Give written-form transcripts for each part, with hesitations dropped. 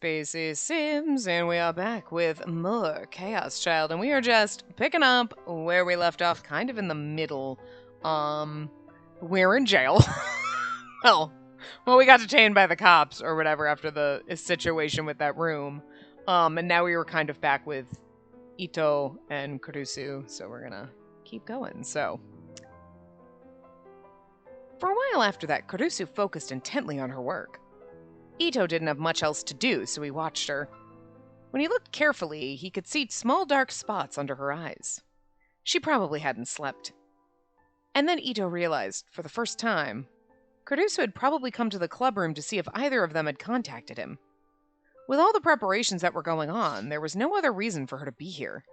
Spacey Sims, and we are back with more Chaos Child, and we are just picking up where we left off, kind of in the middle. We're in jail. well, we got detained by the cops or whatever after the situation with that room. And now we were kind of back with Ito and Kurusu, so we're gonna keep going. So, for a while after that, Kurusu focused intently on her work. Ito didn't have much else to do, so he watched her. When he looked carefully, he could see small dark spots under her eyes. She probably hadn't slept. And then Ito realized, for the first time, Kurusu had probably come to the clubroom to see if either of them had contacted him. With all the preparations that were going on, there was no other reason for her to be here.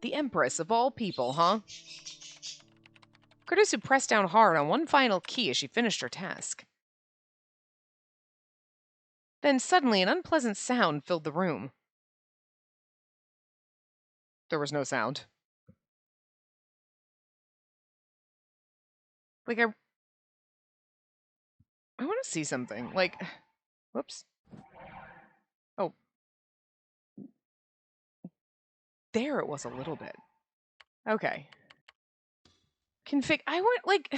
The Empress of all people, huh? Kurusu pressed down hard on one final key as she finished her task. Then suddenly an unpleasant sound filled the room. There was no sound. Like, I want to see something. Like, whoops. Oh. There it was a little bit. Okay. I want, like,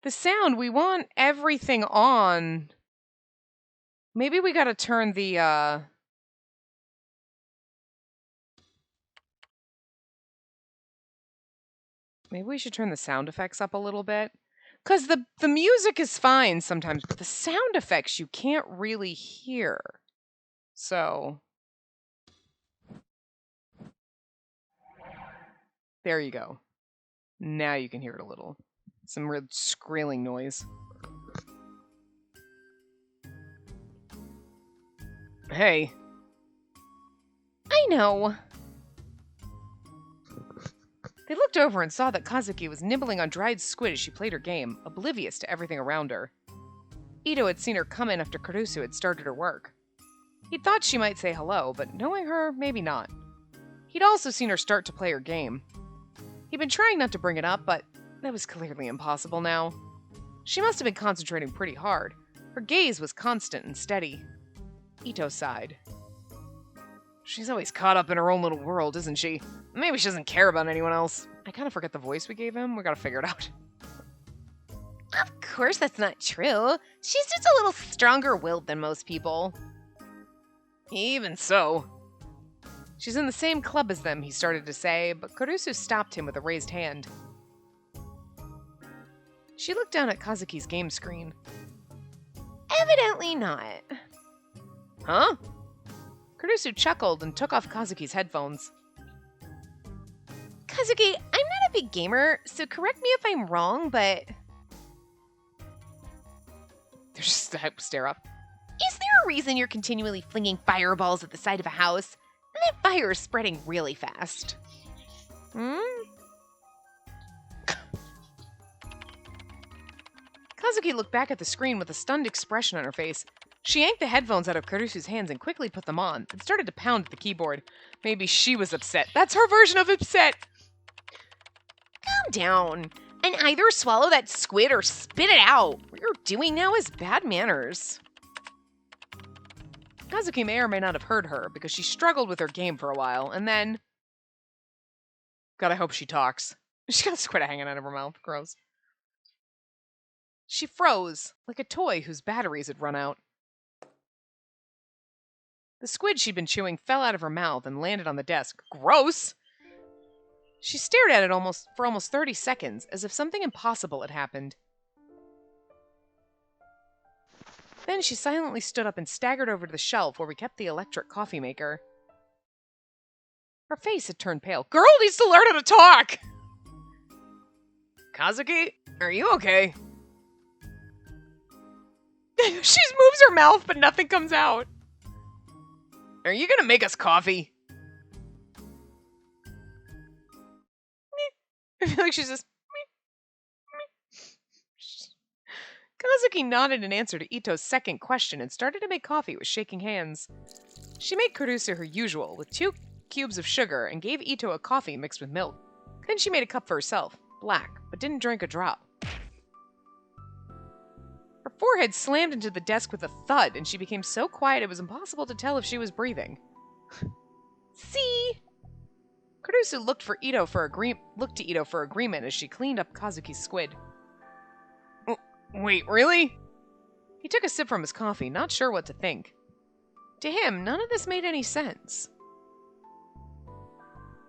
the sound, we want everything on. Maybe we gotta turn the, maybe we should turn the sound effects up a little bit. Because the music is fine sometimes, but the sound effects you can't really hear. So. There you go. Now you can hear it a little. Some real squealing noise. Hey. I know. They looked over and saw that Kazuki was nibbling on dried squid as she played her game, oblivious to everything around her. Ito had seen her come in after Kurusu had started her work. He'd thought she might say hello, but knowing her, maybe not. He'd also seen her start to play her game. He'd been trying not to bring it up, but that was clearly impossible now. She must have been concentrating pretty hard. Her gaze was constant and steady. Ito sighed. She's always caught up in her own little world, isn't she? Maybe she doesn't care about anyone else. I kind of forget the voice we gave him. We gotta figure it out. Of course that's not true. She's just a little stronger-willed than most people. Even so. She's in the same club as them, he started to say, but Kurusu stopped him with a raised hand. She looked down at Kazuki's game screen. Evidently not. Huh? Kurusu chuckled and took off Kazuki's headphones. Kazuki, I'm not a big gamer, so correct me if I'm wrong, but... They just stare up. Is there a reason you're continually flinging fireballs at the side of a house? And that fire is spreading really fast. Kazuki looked back at the screen with a stunned expression on her face. She yanked the headphones out of Kurusu's hands and quickly put them on, and started to pound at the keyboard. Maybe she was upset. That's her version of upset! Calm down, and either swallow that squid or spit it out. What you're doing now is bad manners. Kazuki may or may not have heard her, because she struggled with her game for a while, and then... God, I hope she talks. She got a squid hanging out of her mouth. Gross. She froze, like a toy whose batteries had run out. The squid she'd been chewing fell out of her mouth and landed on the desk. Gross! She stared at it for almost 30 seconds, as if something impossible had happened. Then she silently stood up and staggered over to the shelf where we kept the electric coffee maker. Her face had turned pale. Girl needs to learn how to talk! Kazuki, are you okay? She moves her mouth, but nothing comes out. Are you gonna make us coffee? I feel like she's just... Kazuki nodded in answer to Ito's second question and started to make coffee with shaking hands. She made Kurusu her usual, with 2 cubes of sugar, and gave Ito a coffee mixed with milk. Then she made a cup for herself, black, but didn't drink a drop. Her forehead slammed into the desk with a thud, and she became so quiet it was impossible to tell if she was breathing. See? Kurusu looked to Ito for agreement as she cleaned up Kazuki's squid. Wait, really? He took a sip from his coffee, not sure what to think. To him, none of this made any sense.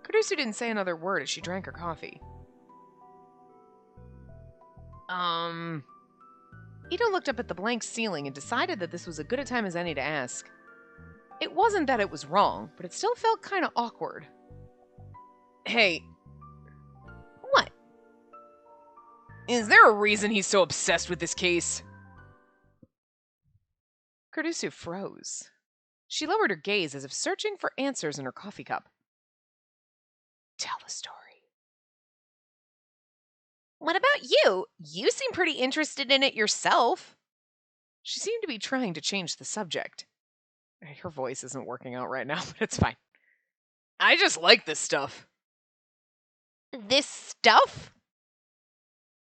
Kurusu didn't say another word as she drank her coffee. Ito looked up at the blank ceiling and decided that this was as good a time as any to ask. It wasn't that it was wrong, but it still felt kind of awkward. Hey. What? Is there a reason he's so obsessed with this case? Kurusu froze. She lowered her gaze as if searching for answers in her coffee cup. Tell the story. What about you? You seem pretty interested in it yourself. She seemed to be trying to change the subject. Her voice isn't working out right now, but it's fine. I just like this stuff. This stuff?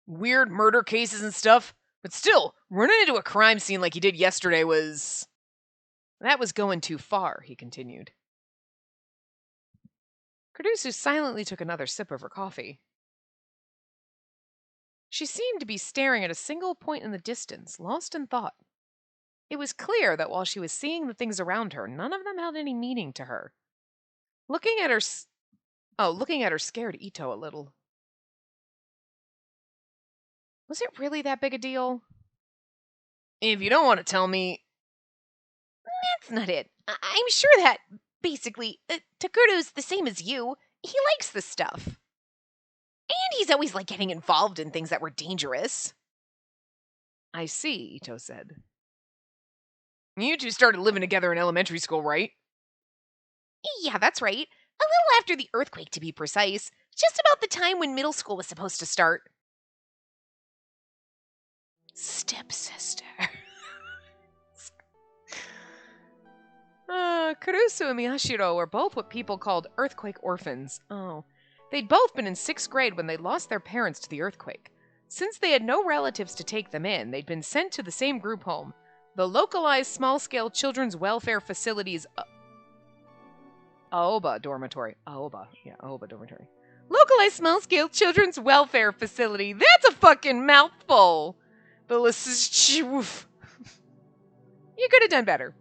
Weird murder cases and stuff. But still, running into a crime scene like he did yesterday was... That was going too far, he continued. Kurusu silently took another sip of her coffee. She seemed to be staring at a single point in the distance, lost in thought. It was clear that while she was seeing the things around her, none of them held any meaning to her. Looking at her scared Ito a little. Was it really that big a deal? If you don't want to tell me... That's not it. I'm sure that, basically, Takuru's the same as you. He likes this stuff. And he's always like getting involved in things that were dangerous. I see, Ito said. You two started living together in elementary school, right? Yeah, that's right. A little after the earthquake, to be precise. Just about the time when middle school was supposed to start. Stepsister. Kurusu and Miyashiro were both what people called earthquake orphans. Oh. They'd both been in 6th grade when they lost their parents to the earthquake. Since they had no relatives to take them in, they'd been sent to the same group home, the localized small-scale children's welfare facilities Aoba Dormitory. Aoba Dormitory. Localized small-scale children's welfare facility. That's a fucking mouthful. The list is... You could have done better.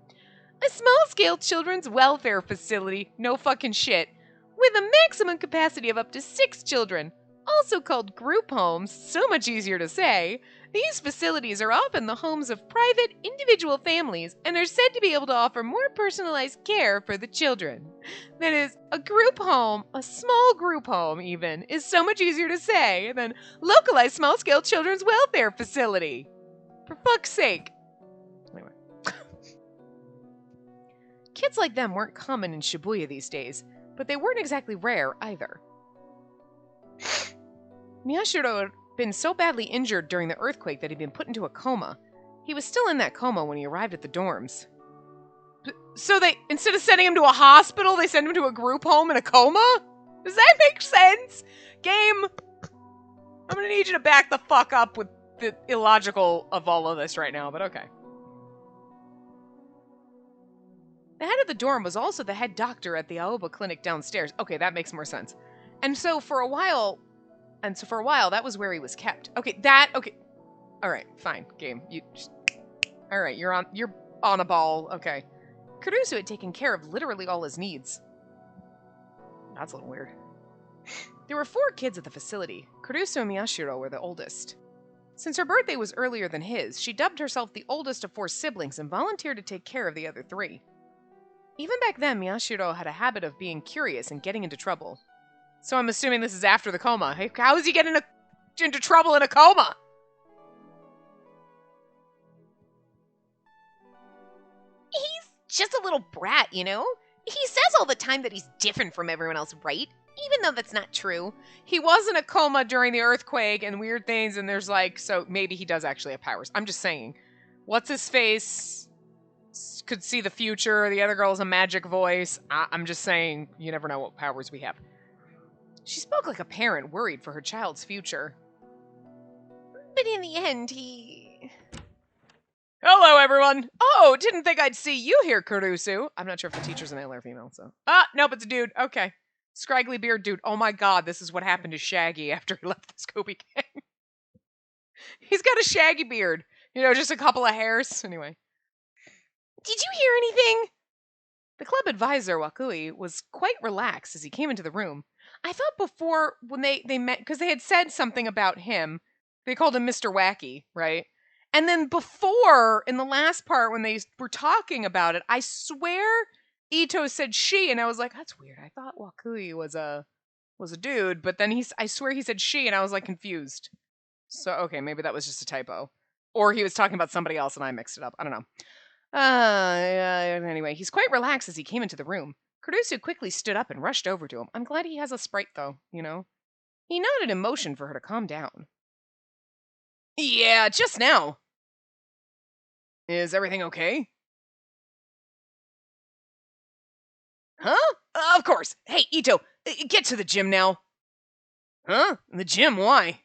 A small-scale children's welfare facility, no fucking shit, with a maximum capacity of up to 6 children, also called group homes, so much easier to say. These facilities are often the homes of private, individual families and are said to be able to offer more personalized care for the children. That is, a group home, a small group home even, is so much easier to say than localized small-scale children's welfare facility. For fuck's sake. Anyway. Kids like them weren't common in Shibuya these days, but they weren't exactly rare either. Miyashiro had been so badly injured during the earthquake that he'd been put into a coma. He was still in that coma when he arrived at the dorms. So they, instead of sending him to a hospital, they sent him to a group home in a coma? Does that make sense? Game, I'm gonna need you to back the fuck up with the illogical of all of this right now, but okay. The head of the dorm was also the head doctor at the Aoba clinic downstairs. Okay, that makes more sense. And so for a while, that was where he was kept. Okay. All right, fine, game. All right, you're on a ball. Okay. Kurusu had taken care of literally all his needs. That's a little weird. There were 4 kids at the facility. Kurusu and Miyashiro were the oldest. Since her birthday was earlier than his, she dubbed herself the oldest of 4 siblings and volunteered to take care of the other 3. Even back then, Miyashiro had a habit of being curious and getting into trouble. So I'm assuming this is after the coma. Hey, how is he getting into trouble in a coma? He's just a little brat, you know? He says all the time that he's different from everyone else, right? Even though that's not true. He was in a coma during the earthquake and weird things, and there's like, so maybe he does actually have powers. I'm just saying. What's his face? Could see the future. The other girl has a magic voice. I'm just saying, you never know what powers we have. She spoke like a parent worried for her child's future. But in the end, he... Hello, everyone. Oh, didn't think I'd see you here, Kurusu. I'm not sure if the teacher's a male or female, so. Nope, it's a dude. Okay. Scraggly beard dude. Oh my god, this is what happened to Shaggy after he left the Scooby Gang. He's got a shaggy beard. You know, just a couple of hairs. Anyway. Did you hear anything? The club advisor, Wakui, was quite relaxed as he came into the room. I thought before, when they met, because they had said something about him, they called him Mr. Wacky, right? And then before, in the last part, when they were talking about it, I swear Ito said she, and I was like, that's weird. I thought Wakui was a dude, but then I swear he said she, and I was like confused. So, okay, maybe that was just a typo. Or he was talking about somebody else and I mixed it up. I don't know. Anyway, he's quite relaxed as he came into the room. Kurusu quickly stood up and rushed over to him. I'm glad he has a sprite, though, you know? He nodded in motion for her to calm down. Yeah, just now. Is everything okay? Huh? Of course. Hey, Ito, get to the gym now. Huh? The gym? Why?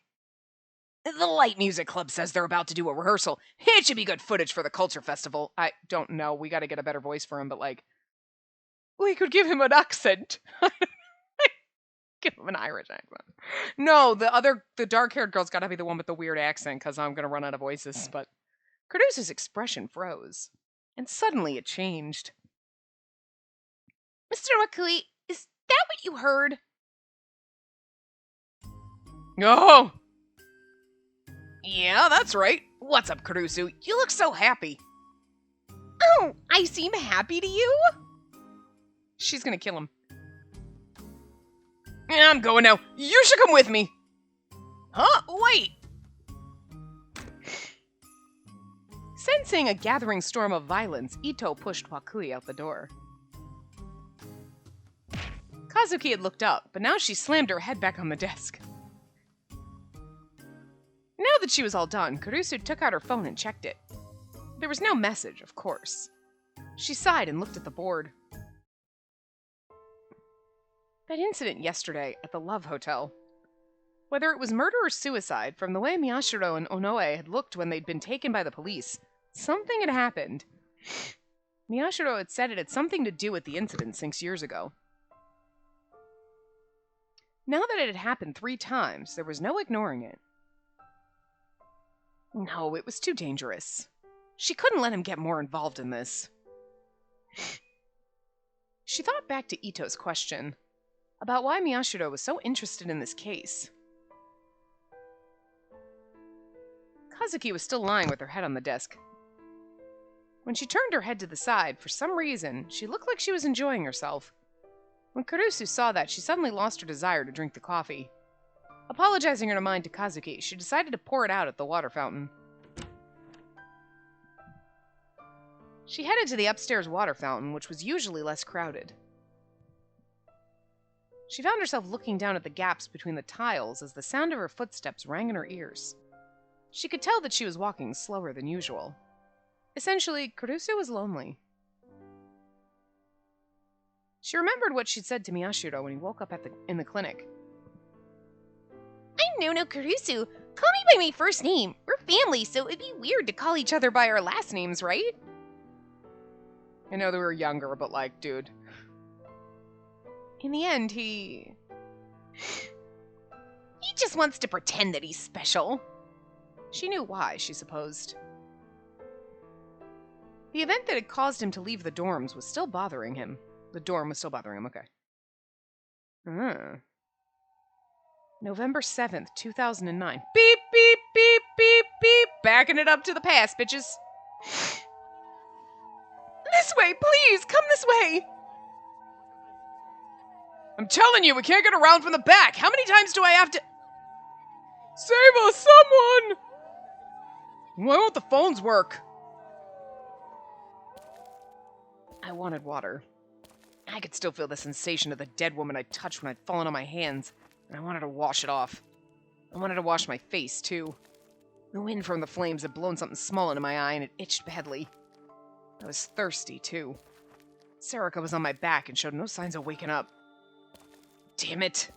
The Light Music Club says they're about to do a rehearsal. It should be good footage for the Culture Festival. I don't know. We got to get a better voice for him, but like, we could give him an accent. Give him an Irish accent. No, the dark-haired girl's got to be the one with the weird accent because I'm going to run out of voices. But Kurdusu's expression froze, and suddenly it changed. Mr. Wakui, is that what you heard? Oh! Yeah, that's right. What's up, Kurusu? You look so happy. Oh, I seem happy to you? She's gonna kill him. Yeah, I'm going now. You should come with me. Huh? Wait. Sensing a gathering storm of violence, Ito pushed Wakui out the door. Kazuki had looked up, but now she slammed her head back on the desk. Now that she was all done, Kurusu took out her phone and checked it. There was no message, of course. She sighed and looked at the board. That incident yesterday at the Love Hotel. Whether it was murder or suicide, from the way Miyashiro and Onoe had looked when they'd been taken by the police, something had happened. Miyashiro had said it had something to do with the incident 6 years ago. Now that it had happened 3 times, there was no ignoring it. No, it was too dangerous. She couldn't let him get more involved in this. She thought back to Ito's question about why Miyashiro was so interested in this case. Kazuki was still lying with her head on the desk. When she turned her head to the side, for some reason, she looked like she was enjoying herself. When Kurusu saw that, she suddenly lost her desire to drink the coffee. Apologizing in her mind to Kazuki, she decided to pour it out at the water fountain. She headed to the upstairs water fountain, which was usually less crowded. She found herself looking down at the gaps between the tiles as the sound of her footsteps rang in her ears. She could tell that she was walking slower than usual. Essentially, Kurusu was lonely. She remembered what she'd said to Miyashiro when he woke up in the clinic. I'm Nono Kurusu. Call me by my first name. We're family, so it'd be weird to call each other by our last names, right? I know that we were younger, but like, dude. In the end, he just wants to pretend that he's special. She knew why, she supposed. The event that had caused him to leave the dorms was still bothering him. The dorm was still bothering him, okay. November 7th, 2009. Beep, beep, beep, beep, beep. Backing it up to the past, bitches. This way, please, come this way. I'm telling you, we can't get around from the back. How many times do I have to... Save us, someone! Why won't the phones work? I wanted water. I could still feel the sensation of the dead woman I'd touched when I'd fallen on my hands, and I wanted to wash it off. I wanted to wash my face, too. The wind from the flames had blown something small into my eye, and it itched badly. I was thirsty, too. Sarika was on my back and showed no signs of waking up. Damn it.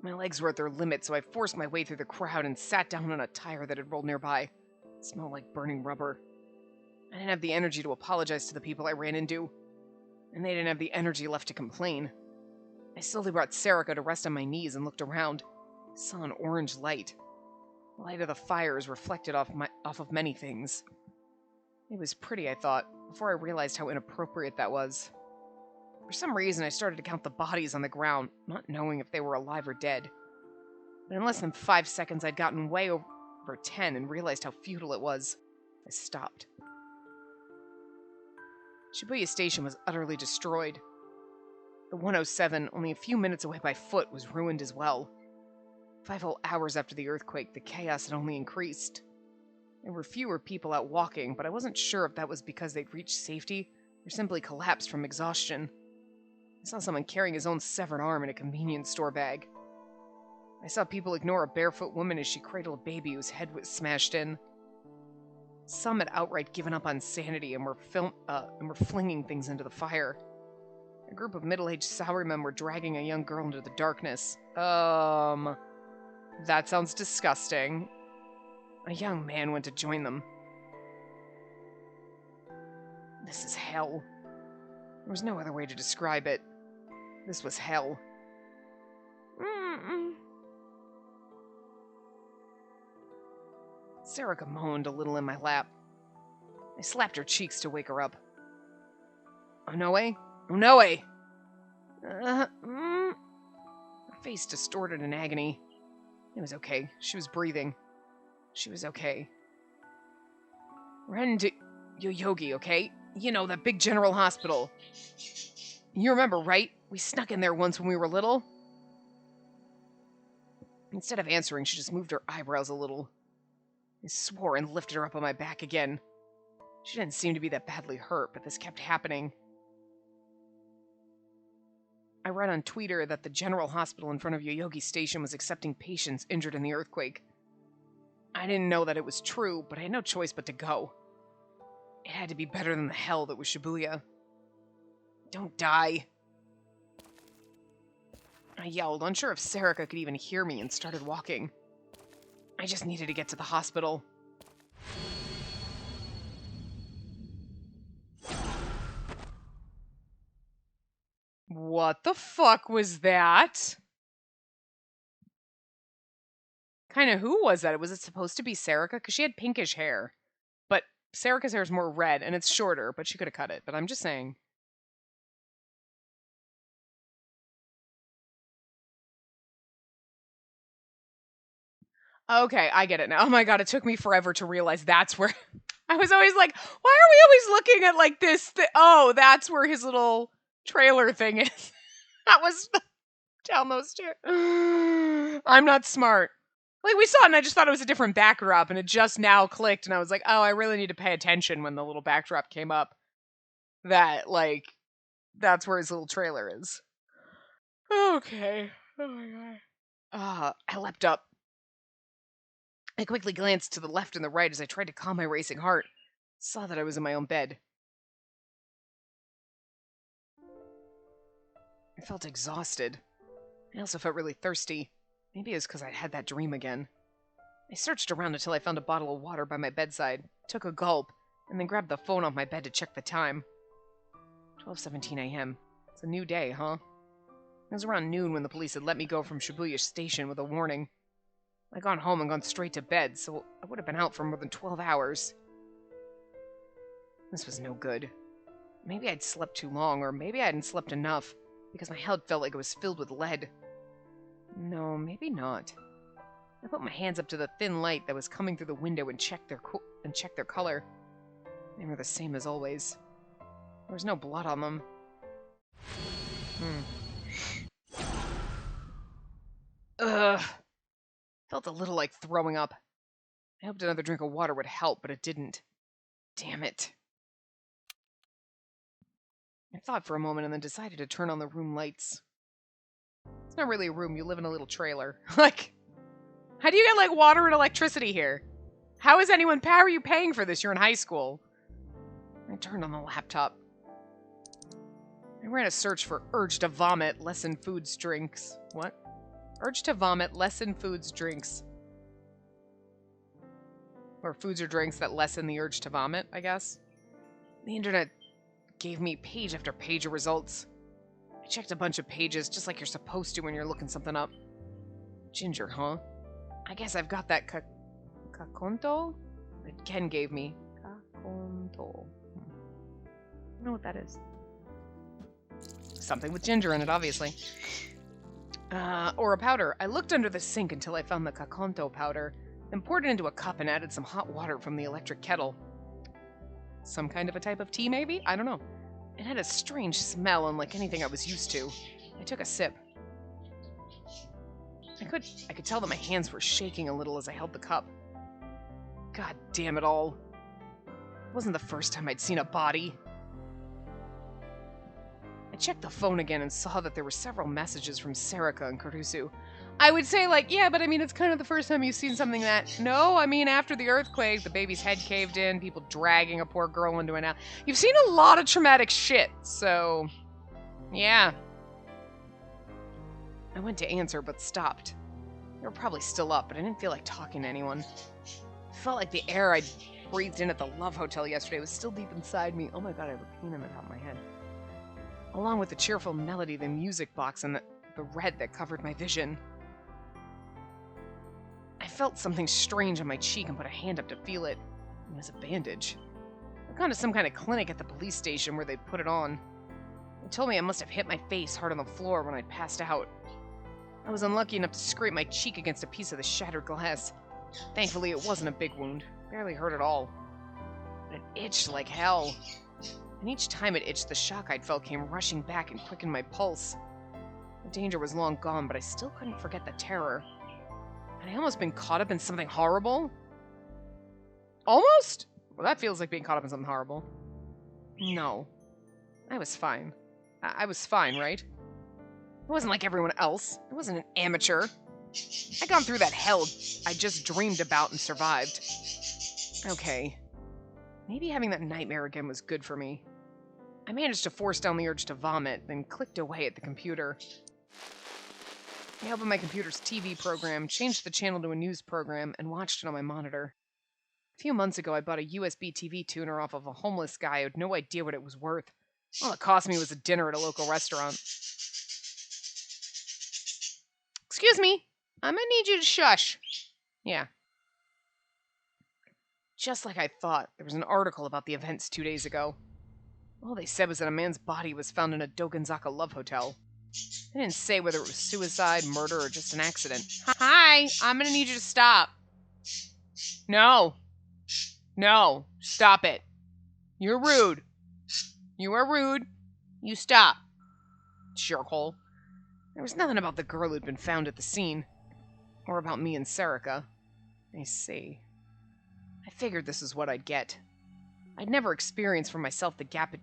My legs were at their limit, so I forced my way through the crowd and sat down on a tire that had rolled nearby. It smelled like burning rubber. I didn't have the energy to apologize to the people I ran into, and they didn't have the energy left to complain. I slowly brought Serica to rest on my knees and looked around. I saw an orange light. The light of the fires reflected off of many things. It was pretty, I thought, before I realized how inappropriate that was. For some reason, I started to count the bodies on the ground, not knowing if they were alive or dead. But in less than 5 seconds, I'd gotten way over 10 and realized how futile it was. I stopped. Shibuya Station was utterly destroyed. The 107, only a few minutes away by foot, was ruined as well. 5 whole hours after the earthquake, the chaos had only increased. There were fewer people out walking, but I wasn't sure if that was because they'd reached safety or simply collapsed from exhaustion. I saw someone carrying his own severed arm in a convenience store bag. I saw people ignore a barefoot woman as she cradled a baby whose head was smashed in. Some had outright given up on sanity and were flinging things into the fire. A group of middle-aged salarymen were dragging a young girl into the darkness. That sounds disgusting. A young man went to join them. This is hell. There was no other way to describe it. This was hell. Serica moaned a little in my lap. I slapped her cheeks to wake her up. Onoe? Onoe! Her face distorted in agony. It was okay. She was breathing. She was okay. Ren to Yoyogi, okay? You know, that big general hospital. You remember, right? We snuck in there once when we were little. Instead of answering, she just moved her eyebrows a little. I swore and lifted her up on my back again. She didn't seem to be that badly hurt, but this kept happening. I read on Twitter that the general hospital in front of Yoyogi Station was accepting patients injured in the earthquake. I didn't know that it was true, but I had no choice but to go. It had to be better than the hell that was Shibuya. Don't die. I yelled, unsure if Serica could even hear me, and started walking. I just needed to get to the hospital. What the fuck was that? Kinda who was that? Was it supposed to be Serica? Because she had pinkish hair. But Serica's hair is more red, and it's shorter, but she could have cut it. But I'm just saying. Okay, I get it now. Oh my god, it took me forever to realize that's where... I was always like, why are we always looking at like this? Oh, that's where his little trailer thing is. That was down those stairs. I'm not smart. Like, we saw it and I just thought it was a different backdrop, and it just now clicked, and I was like, oh, I really need to pay attention when the little backdrop came up. That, like, that's where his little trailer is. Okay. Oh my god. I leapt up. I quickly glanced to the left and the right as I tried to calm my racing heart. Saw that I was in my own bed. I felt exhausted. I also felt really thirsty. Maybe it was because I'd had that dream again. I searched around until I found a bottle of water by my bedside, took a gulp, and then grabbed the phone off my bed to check the time. 12:17 a.m. It's a new day, huh? It was around noon when the police had let me go from Shibuya Station with a warning. I'd gone home and gone straight to bed, so I would have been out for more than 12 hours. This was no good. Maybe I'd slept too long, or maybe I hadn't slept enough, because my head felt like it was filled with lead. No, maybe not. I put my hands up to the thin light that was coming through the window and checked their color. They were the same as always. There was no blood on them. Ugh. Felt a little like throwing up. I hoped another drink of water would help, but it didn't. Damn it. I thought for a moment and then decided to turn on the room lights. It's not really a room, you live in a little trailer. Like, how do you get, like, water and electricity here? How are you paying for this? You're in high school. I turned on the laptop. I ran a search for urge to vomit, lessen foods, drinks. What? Urge to vomit, lessen foods, drinks. Or foods or drinks that lessen the urge to vomit, I guess. The internet gave me page after page of results. I checked a bunch of pages, just like you're supposed to when you're looking something up. Ginger, huh? I guess I've got that kakonto that Ken gave me. Kakonto. I don't know what that is. Something with ginger in it, obviously. Or a powder. I looked under the sink until I found the kakonto powder, then poured it into a cup and added some hot water from the electric kettle. Some kind of a type of tea, maybe? I don't know. It had a strange smell, unlike anything I was used to. I took a sip. I could tell that my hands were shaking a little as I held the cup. God damn it all. It wasn't the first time I'd seen a body. I checked the phone again and saw that there were several messages from Serica and Caruso. I would say, like, yeah, but I mean, it's kind of the first time you've seen something that... No, I mean, after the earthquake, the baby's head caved in, people dragging a poor girl into an alley. You've seen a lot of traumatic shit, so... Yeah. I went to answer, but stopped. They were probably still up, but I didn't feel like talking to anyone. It felt like the air I'd breathed in at the Love Hotel yesterday was still deep inside me. Oh my god, I have a pain in the top of my head. Along with the cheerful melody, the music box, and the red that covered my vision. I felt something strange on my cheek and put a hand up to feel it. It was a bandage. I'd gone to some kind of clinic at the police station where they'd put it on. They told me I must have hit my face hard on the floor when I'd passed out. I was unlucky enough to scrape my cheek against a piece of the shattered glass. Thankfully, it wasn't a big wound. Barely hurt at all. But it itched like hell. And each time it itched, the shock I'd felt came rushing back and quickened my pulse. The danger was long gone, but I still couldn't forget the terror. Had I almost been caught up in something horrible? Almost? Well, that feels like being caught up in something horrible. No. I was fine. I was fine, right? I wasn't like everyone else. I wasn't an amateur. I'd gone through that hell I just dreamed about and survived. Okay. Maybe having that nightmare again was good for me. I managed to force down the urge to vomit, then clicked away at the computer. I opened my computer's TV program, changed the channel to a news program, and watched it on my monitor. A few months ago, I bought a USB TV tuner off of a homeless guy who had no idea what it was worth. All it cost me was a dinner at a local restaurant. Excuse me, I'm gonna need you to shush. Yeah. Just like I thought, there was an article about the events 2 days ago. All they said was that a man's body was found in a Dogonzaka Love Hotel. They didn't say whether it was suicide, murder, or just an accident. Hi, I'm gonna need you to stop. No. No, stop it. You're rude. You are rude. You stop. Jerkhole. There was nothing about the girl who'd been found at the scene. Or about me and Serica. I see. I figured this is what I'd get. I'd never experienced for myself the gap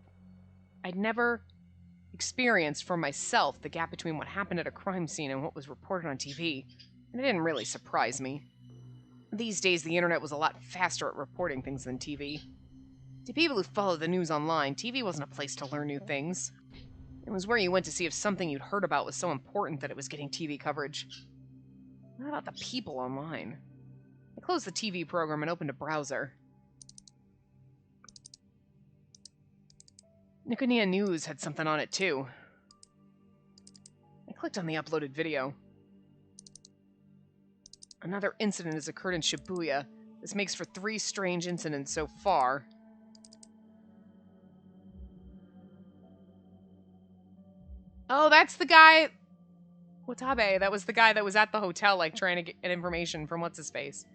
between what happened at a crime scene and what was reported on TV, and it didn't really surprise me. These days, the internet was a lot faster at reporting things than TV. To people who follow the news online, TV wasn't a place to learn new things. It was where you went to see if something you'd heard about was so important that it was getting TV coverage. What about the people online? I closed the TV program and opened a browser. Niconia News had something on it, too. I clicked on the uploaded video. Another incident has occurred in Shibuya. This makes for 3 strange incidents so far. Oh, that's the guy... Watabe, that was the guy that was at the hotel, like, trying to get information from what's-his-face.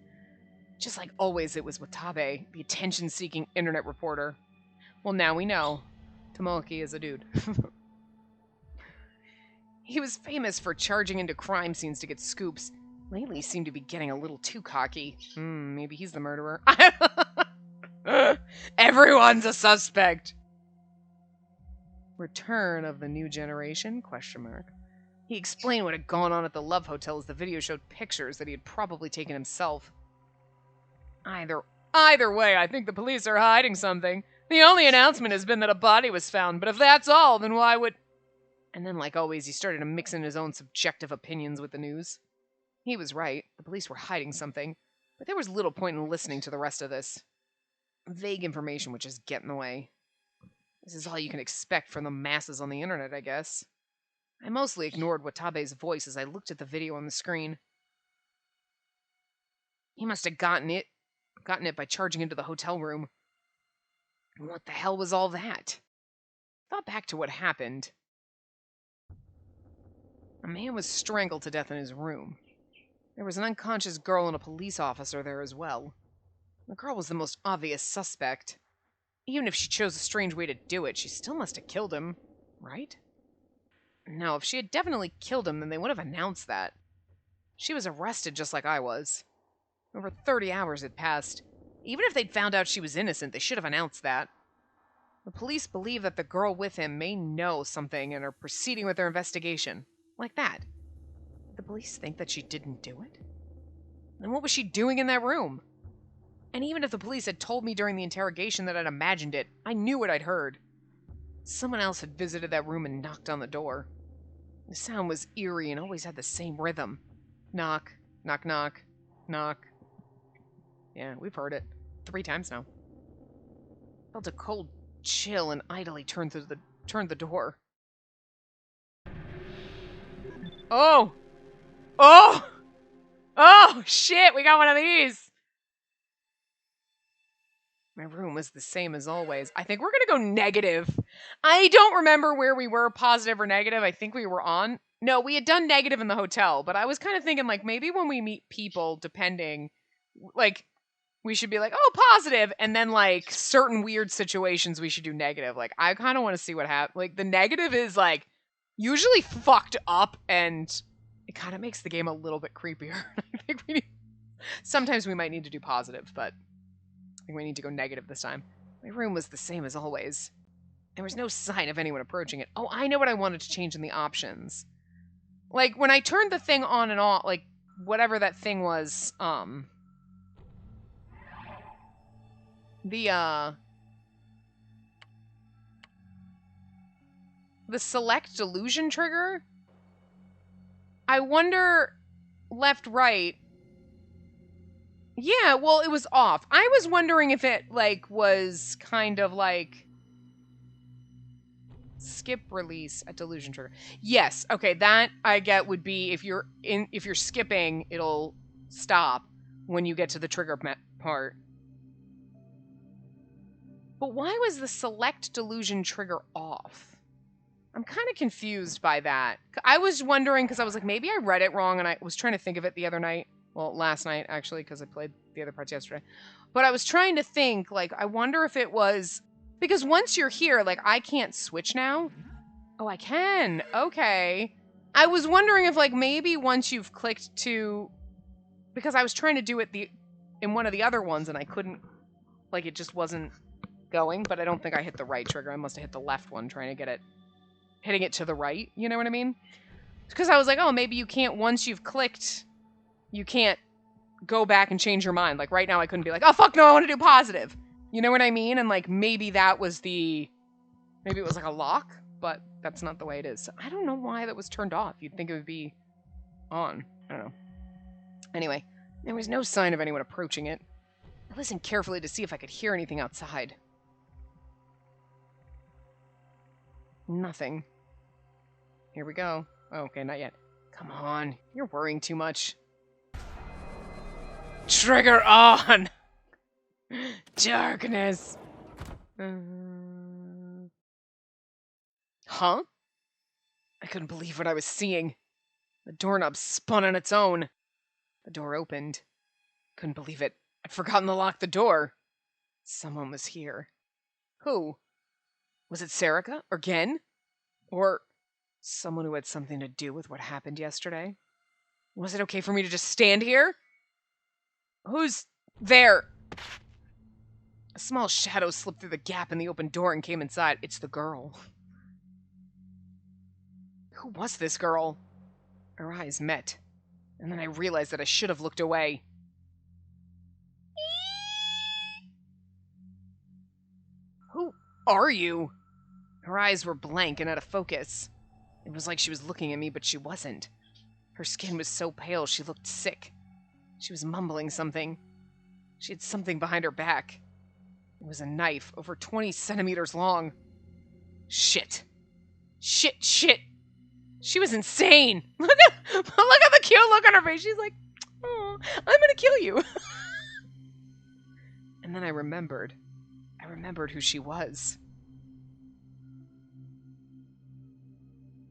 Just like always, it was Watabe, the attention-seeking internet reporter. Well, now we know. Tomoaki is a dude. He was famous for charging into crime scenes to get scoops. Lately, he seemed to be getting a little too cocky. Maybe he's the murderer. Everyone's a suspect. Return of the new generation? ? He explained what had gone on at the Love Hotel as the video showed pictures that he had probably taken himself. Either way, I think the police are hiding something. The only announcement has been that a body was found, but if that's all, then why would... And then, like always, he started to mix in his own subjective opinions with the news. He was right. The police were hiding something, but there was little point in listening to the rest of this. Vague information would just get in the way. This is all you can expect from the masses on the internet, I guess. I mostly ignored Watabe's voice as I looked at the video on the screen. He must have gotten it by charging into the hotel room. What the hell was all that? Thought back to what happened. A man was strangled to death in his room. There was an unconscious girl and a police officer there as well. The girl was the most obvious suspect. Even if she chose a strange way to do it, she still must have killed him, right? No, if she had definitely killed him, then they would have announced that. She was arrested just like I was. Over 30 hours had passed. Even if they'd found out she was innocent, they should have announced that. The police believe that the girl with him may know something and are proceeding with their investigation. Like that. Did the police think that she didn't do it? Then what was she doing in that room? And even if the police had told me during the interrogation that I'd imagined it, I knew what I'd heard. Someone else had visited that room and knocked on the door. The sound was eerie and always had the same rhythm. Knock, knock, knock, knock. Yeah, we've heard it 3 times now. Felt a cold chill and idly turned the door. Oh! Oh! Oh, shit, we got one of these! My room was the same as always. I think we're gonna go negative. I don't remember where we were, positive or negative. I think we were on. No, we had done negative in the hotel, but I was kind of thinking, like, maybe when we meet people, depending, like, we should be like, oh, positive, and then, like, certain weird situations we should do negative. Like, I kind of want to see what happens. Like, the negative is, like, usually fucked up, and it kind of makes the game a little bit creepier. I think sometimes we might need to do positive, but I think we need to go negative this time. My room was the same as always. There was no sign of anyone approaching it. Oh, I know what I wanted to change in the options. Like, when I turned the thing on and off, like, whatever that thing was, the select delusion trigger? I wonder, left, right. Yeah, well, it was off. I was wondering if it, like, was kind of like skip release a delusion trigger. Yes, okay, that I get would be if you're skipping, it'll stop when you get to the trigger part. But why was the select delusion trigger off? I'm kind of confused by that. I was wondering, because I was like, maybe I read it wrong, and I was trying to think of it the other night. Well, last night, actually, because I played the other parts yesterday. But I was trying to think, like, I wonder if it was... Because once you're here, like, I can't switch now. Oh, I can. Okay. I was wondering if, like, maybe once you've clicked to... Because I was trying to do it in one of the other ones, and I couldn't... Like, it just wasn't going, but I don't think I hit the right trigger. I must have hit the left one, trying to get it... Hitting it to the right, you know what I mean? Because I was like, oh, maybe you can't, once you've clicked, you can't go back and change your mind. Like, right now I couldn't be like, oh, fuck no, I want to do positive. You know what I mean? And, like, maybe that was maybe it was like a lock, but that's not the way it is. So I don't know why that was turned off. You'd think it would be on. I don't know. Anyway, there was no sign of anyone approaching it. I listened carefully to see if I could hear anything outside. Nothing. Here we go. Oh, okay, not yet. Come on. You're worrying too much. Trigger on! Darkness. Huh? I couldn't believe what I was seeing. The doorknob spun on its own. The door opened. Couldn't believe it. I'd forgotten to lock the door. Someone was here. Who? Was it Serica? Or Gen? Or someone who had something to do with what happened yesterday? Was it okay for me to just stand here? Who's there? A small shadow slipped through the gap in the open door and came inside. It's the girl. Who was this girl? Our eyes met, and then I realized that I should have looked away. Who are you? Her eyes were blank and out of focus. It was like she was looking at me, but she wasn't. Her skin was so pale, she looked sick. She was mumbling something. She had something behind her back. It was a knife, over 20 centimeters long. Shit. Shit, shit. She was insane. Look at the cute look on her face. She's like, oh, I'm gonna kill you. And then I remembered. I remembered who she was.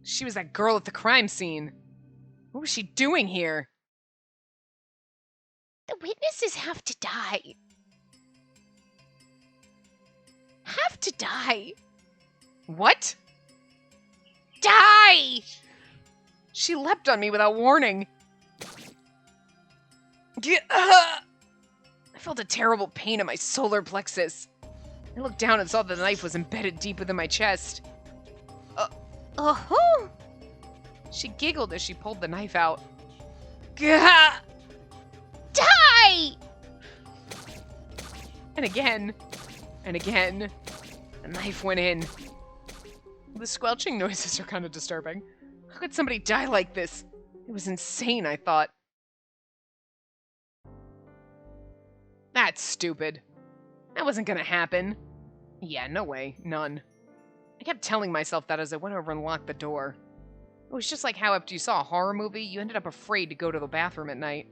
She was that girl at the crime scene. What was she doing here? The witnesses have to die. Have to die. What? Die! She leapt on me without warning. I felt a terrible pain in my solar plexus. I looked down and saw that the knife was embedded deep within my chest. Oh! She giggled as she pulled the knife out. Gah! Die! And again. And again. The knife went in. The squelching noises are kind of disturbing. How could somebody die like this? It was insane, I thought. That's stupid. That wasn't gonna happen. Yeah, no way. None. I kept telling myself that as I went over and locked the door. It was just like how after you saw a horror movie, you ended up afraid to go to the bathroom at night.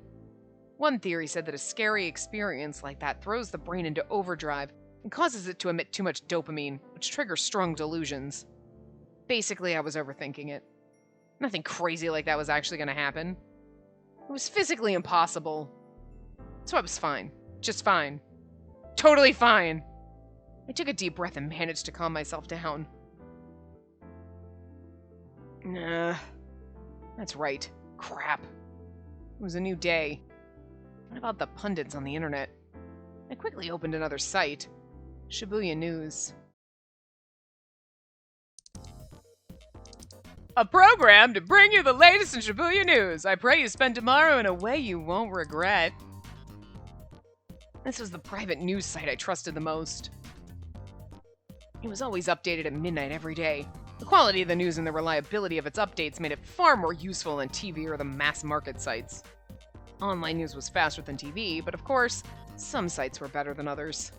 One theory said that a scary experience like that throws the brain into overdrive and causes it to emit too much dopamine, which triggers strong delusions. Basically, I was overthinking it. Nothing crazy like that was actually going to happen. It was physically impossible. So I was fine. Just fine. Totally fine. I took a deep breath and managed to calm myself down. Nah. That's right. Crap. It was a new day. What about the pundits on the internet? I quickly opened another site. Shibuya News. A program to bring you the latest in Shibuya News. I pray you spend tomorrow in a way you won't regret. This was the private news site I trusted the most. It was always updated at midnight every day. The quality of the news and the reliability of its updates made it far more useful than TV or the mass market sites. Online news was faster than TV, but of course, some sites were better than others.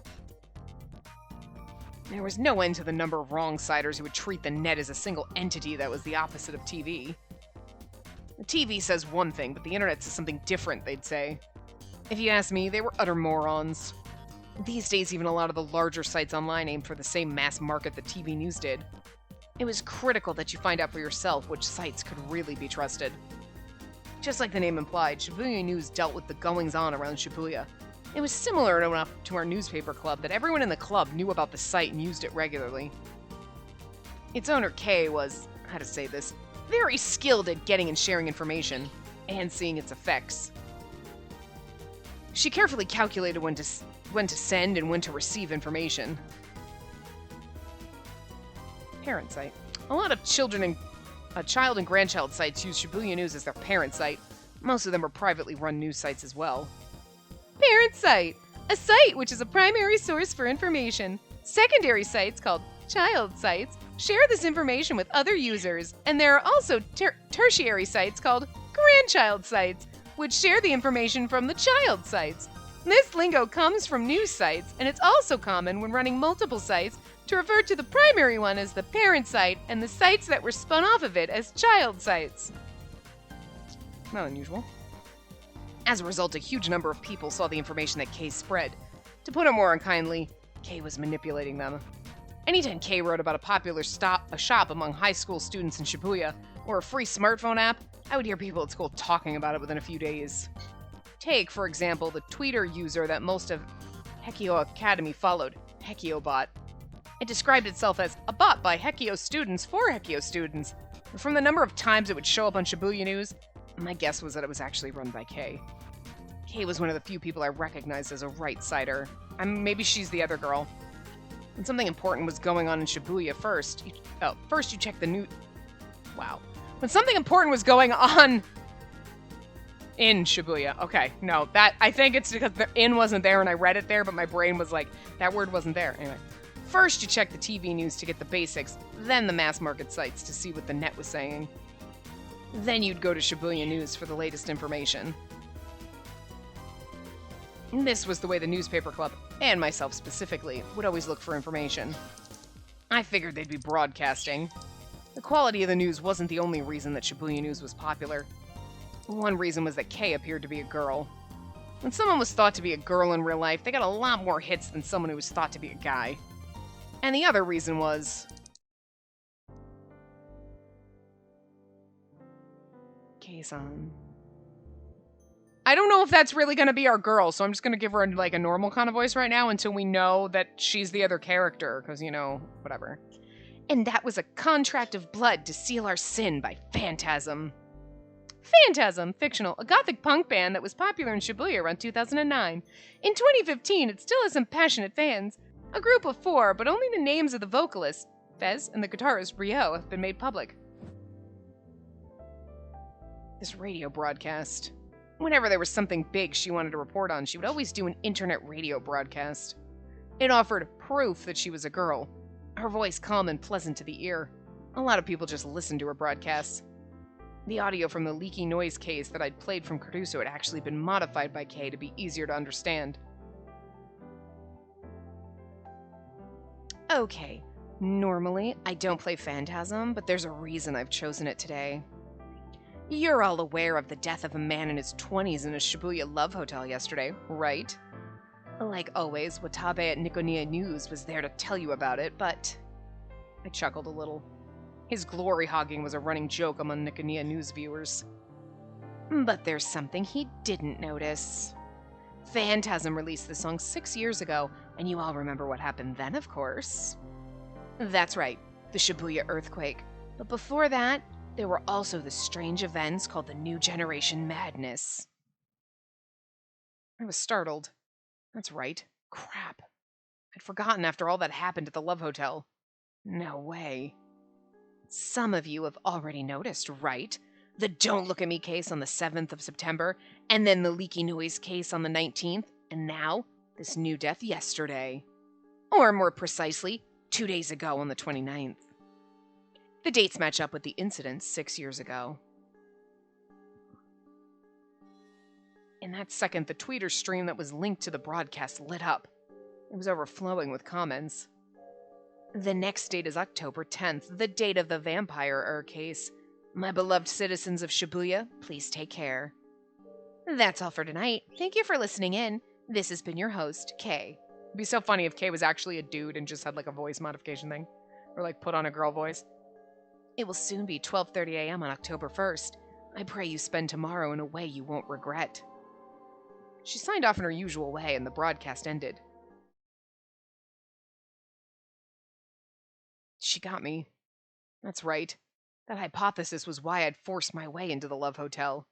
There was no end to the number of wrong-siders who would treat the net as a single entity that was the opposite of TV. The TV says one thing, but the internet says something different, they'd say. If you ask me, they were utter morons. These days, even a lot of the larger sites online aimed for the same mass market that TV news did. It was critical that you find out for yourself which sites could really be trusted. Just like the name implied, Shibuya News dealt with the goings-on around Shibuya. It was similar enough to our newspaper club that everyone in the club knew about the site and used it regularly. Its owner, Kay, was, how to say this, very skilled at getting and sharing information, and seeing its effects. She carefully calculated when to send and when to receive information. Parent site. A lot of child and grandchild sites use Shibuya News as their parent site. Most of them are privately run news sites as well. Parent site. A site which is a primary source for information. Secondary sites, called child sites, share this information with other users, and there are also tertiary sites called grandchild sites, which share the information from the child sites. This lingo comes from news sites, and it's also common when running multiple sites to refer to the primary one as the parent site and the sites that were spun off of it as child sites. Not unusual. As a result, a huge number of people saw the information that Kay spread. To put it more unkindly, Kay was manipulating them. Anytime Kay wrote about a popular shop among high school students in Shibuya, or a free smartphone app, I would hear people at school talking about it within a few days. Take, for example, the Twitter user that most of Hekio Academy followed, HekioBot. It described itself as a bot by Hekio students for Hekio students. But from the number of times it would show up on Shibuya News, my guess was that it was actually run by Kay. Kay was one of the few people I recognized as a right-sider. Maybe she's the other girl. When something important was going on in Shibuya first you check the news. Wow. When something important was going on in Shibuya. Okay, no, I think it's because the in wasn't there and I read it there, but my brain was like, that word wasn't there. Anyway. First, you check the TV news to get the basics, then the mass market sites to see what the net was saying. Then you'd go to Shibuya News for the latest information. This was the way the newspaper club, and myself specifically, would always look for information. I figured they'd be broadcasting. The quality of the news wasn't the only reason that Shibuya News was popular. One reason was that Kei appeared to be a girl. When someone was thought to be a girl in real life, they got a lot more hits than someone who was thought to be a guy. And the other reason was... Kei-san. I don't know if that's really going to be our girl, so I'm just going to give her a normal kind of voice right now until we know that she's the other character, because, whatever. And that was a contract of blood to seal our sin by Phantasm. Phantasm, fictional, a gothic punk band that was popular in Shibuya around 2009. In 2015, it still has some passionate fans. A group of 4, but only the names of the vocalists, Fez, and the guitarist, Ryo, have been made public. This radio broadcast. Whenever there was something big she wanted to report on, she would always do an internet radio broadcast. It offered proof that she was a girl. Her voice calm and pleasant to the ear. A lot of people just listened to her broadcasts. The audio from the leaky noise case that I'd played from Caruso had actually been modified by Kei to be easier to understand. Okay, normally I don't play Phantasm, but there's a reason I've chosen it today. You're all aware of the death of a man in his 20s in a Shibuya love hotel yesterday, right? Like always, Watabe at Nikoniya News was there to tell you about it, but... I chuckled a little. His glory hogging was a running joke among Nikoniya News viewers. But there's something he didn't notice. Phantasm released the song 6 years ago, and you all remember what happened then, of course. That's right, the Shibuya earthquake. But before that, there were also the strange events called the New Generation Madness. I was startled. That's right. Crap. I'd forgotten after all that happened at the Love Hotel. No way. Some of you have already noticed, right? The Don't Look at Me case on the 7th of September, and then the Leaky Noise case on the 19th, and now, this new death yesterday. Or more precisely, 2 days ago on the 29th. The dates match up with the incidents 6 years ago. In that second, the Twitter stream that was linked to the broadcast lit up. It was overflowing with comments. The next date is October 10th, the date of the vampire case. My beloved citizens of Shibuya, please take care. That's all for tonight. Thank you for listening in. This has been your host, Kei. It'd be so funny if Kei was actually a dude and just had a voice modification thing. Or put on a girl voice. It will soon be 12:30 a.m. on October 1st. I pray you spend tomorrow in a way you won't regret. She signed off in her usual way, and the broadcast ended. She got me. That's right. That hypothesis was why I'd forced my way into the Love Hotel.